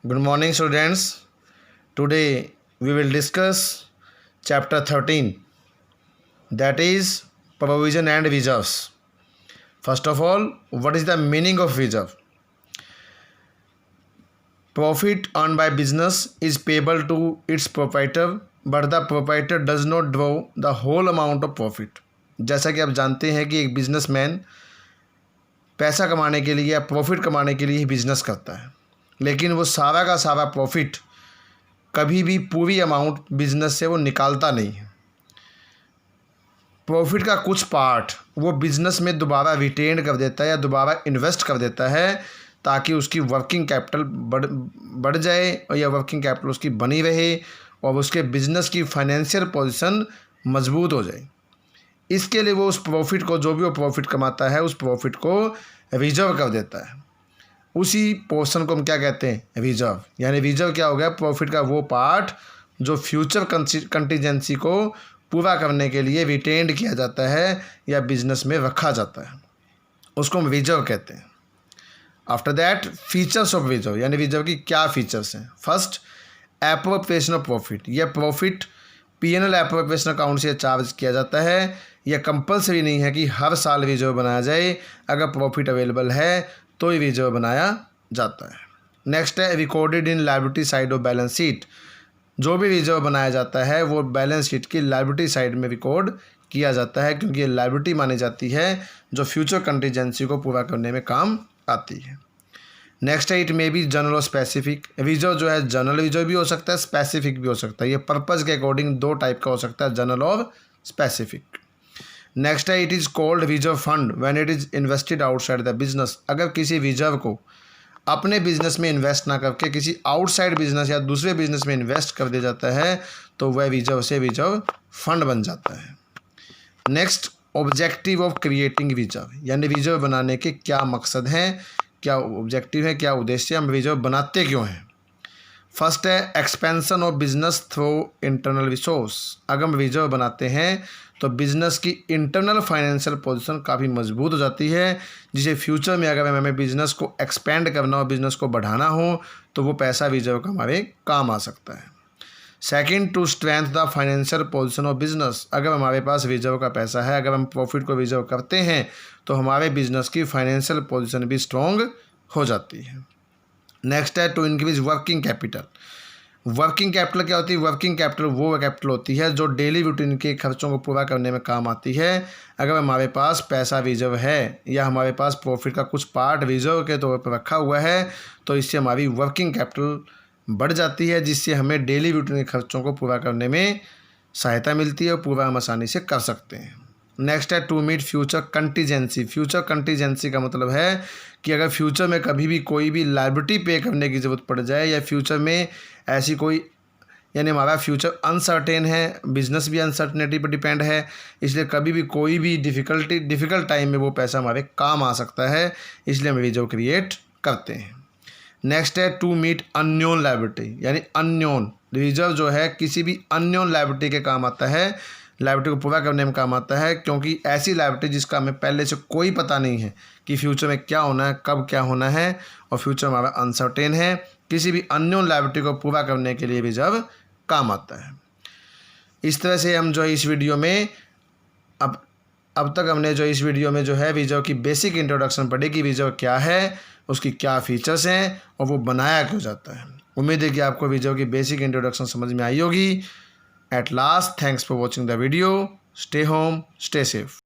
Good morning, students. Today we will discuss chapter 13, that is provision and reserves. First of all, what is the meaning of reserve? Profit earned by business is payable to its proprietor, but the proprietor does not draw the whole amount of profit. जैसा कि आप जानते हैं कि एक businessman पैसा कमाने के लिए या प्रॉफिट कमाने के लिए ही बिजनेस करता है, लेकिन वो सारा का सारा प्रॉफिट कभी भी पूरी अमाउंट बिजनेस से वो निकालता नहीं है। प्रॉफिट का कुछ पार्ट वो बिजनेस में दोबारा रिटेन कर देता है या दोबारा इन्वेस्ट कर देता है, ताकि उसकी वर्किंग कैपिटल बढ़ जाए और या वर्किंग कैपिटल उसकी बनी रहे और उसके बिजनेस की फाइनेंशियल पोजीशन मजबूत हो जाए। इसके लिए वो उस प्रॉफिट को, जो भी वो प्रॉफिट कमाता है, उस प्रॉफिट को रिजर्व कर देता है। उसी पोर्शन को हम क्या कहते हैं? रिजर्व। यानी रिजर्व क्या हो गया? प्रॉफिट का वो पार्ट जो फ्यूचर कंटीजेंसी को पूरा करने के लिए रिटेन्ड किया जाता है या बिजनेस में रखा जाता है, उसको हम रिजर्व कहते हैं। After that, features of reserve, यानी रिजर्व की क्या फीचर्स हैं? First, appropriation of profit. यह प्रॉफिट P&L एप्रोप्रिएशन अकाउंट से चार्ज किया जाता है। यह कंपलसरी नहीं है कि हर साल रिजर्व बनाया जाए, अगर प्रॉफिट अवेलेबल है तो ही रिजर्व बनाया जाता है। नेक्स्ट है recorded in liability side of balance sheet. जो भी रिजर्व बनाया जाता है वो बैलेंस शीट की लायबिलिटी साइड में रिकॉर्ड किया जाता है, क्योंकि ये लायबिलिटी मानी जाती है जो फ्यूचर कंटीजेंसी को पूरा करने में काम आती है। नेक्स्ट है इट मे बी जनरल और स्पेसिफिक। रिजर्व जो है जनरल रिजर्व भी हो सकता है, स्पेसिफिक भी हो सकता है। ये पर्पज़ के अकॉर्डिंग दो टाइप का हो सकता है, जनरल और स्पेसिफिक। नेक्स्ट है it is called reserve fund when it is invested outside the business. अगर किसी रिजर्व को अपने बिजनेस में इन्वेस्ट ना करके किसी आउटसाइड बिजनेस या दूसरे बिजनेस में इन्वेस्ट कर दिया जाता है तो वह रिजर्व से रिजर्व फंड बन जाता है। Next, objective of creating reserve, यानी रिजर्व बनाने के क्या मकसद हैं, क्या ऑब्जेक्टिव है, क्या उद्देश्य, हम रिजर्व बनाते क्यों हैं? फर्स्ट है expansion of business through internal resource. अगर हम रिजर्व बनाते हैं तो बिजनेस की इंटरनल फाइनेंशियल पोजीशन काफ़ी मजबूत हो जाती है, जिसे फ्यूचर में अगर हमें बिजनेस को एक्सपेंड करना हो, बिजनेस को बढ़ाना हो, तो वो पैसा रिजर्व का हमारे काम आ सकता है। Second, to strength the financial position of business. अगर हमारे पास रिजर्व का पैसा है, अगर हम प्रॉफिट को रिजर्व करते हैं तो हमारे बिजनेस की फाइनेंशियल पोजीशन भी स्ट्रॉन्ग हो जाती है। नेक्स्ट है to increase working capital. Working capital क्या होती है? वर्किंग कैपिटल वो कैपिटल होती है जो डेली रूटीन के खर्चों को पूरा करने में काम आती है। अगर हमारे पास पैसा रिजर्व है या हमारे पास प्रॉफिट का कुछ पार्ट रिजर्व के तौर पर रखा हुआ है, तो इससे हमारी वर्किंग कैपिटल बढ़ जाती है, जिससे हमें डेली रूटीन के खर्चों को पूरा करने में सहायता मिलती है और पूरा हम आसानी से कर सकते हैं। नेक्स्ट है to meet future contingency. Future contingency का मतलब है कि अगर फ्यूचर में कभी भी कोई भी लायबिलिटी पे करने की ज़रूरत पड़ जाए या फ्यूचर में ऐसी कोई, यानी हमारा फ्यूचर अनसर्टेन है, बिजनेस भी अनसर्टेनिटी पर डिपेंड है, इसलिए कभी भी कोई भी डिफ़िकल्ट टाइम में वो पैसा हमारे काम आ सकता है, इसलिए हम रिजर्व क्रिएट करते हैं। नेक्स्ट है टू मीट अननोन लायबिलिटी, यानी अननोन रिजर्व जो है किसी भी अननोन लायबिलिटी के काम आता है, लायबिलिटी को पूरा करने में काम आता है, क्योंकि ऐसी लायबिलिटी जिसका हमें पहले से कोई पता नहीं है कि फ्यूचर में क्या होना है, कब क्या होना है, और फ्यूचर हमारा अनसर्टेन है, किसी भी अननोन लायबिलिटी को पूरा करने के लिए रिजर्व काम आता है। इस तरह से हम जो है इस वीडियो में अब तक हमने जो इस वीडियो में जो है रिजर्व की बेसिक इंट्रोडक्शन पढ़ी कि रिजर्व क्या है, उसकी क्या फीचर्स हैं और वो बनाया क्यों जाता है। उम्मीद है कि आपको रिजर्व की बेसिक इंट्रोडक्शन समझ में आई होगी। At last, thanks for watching the video. Stay home, stay safe.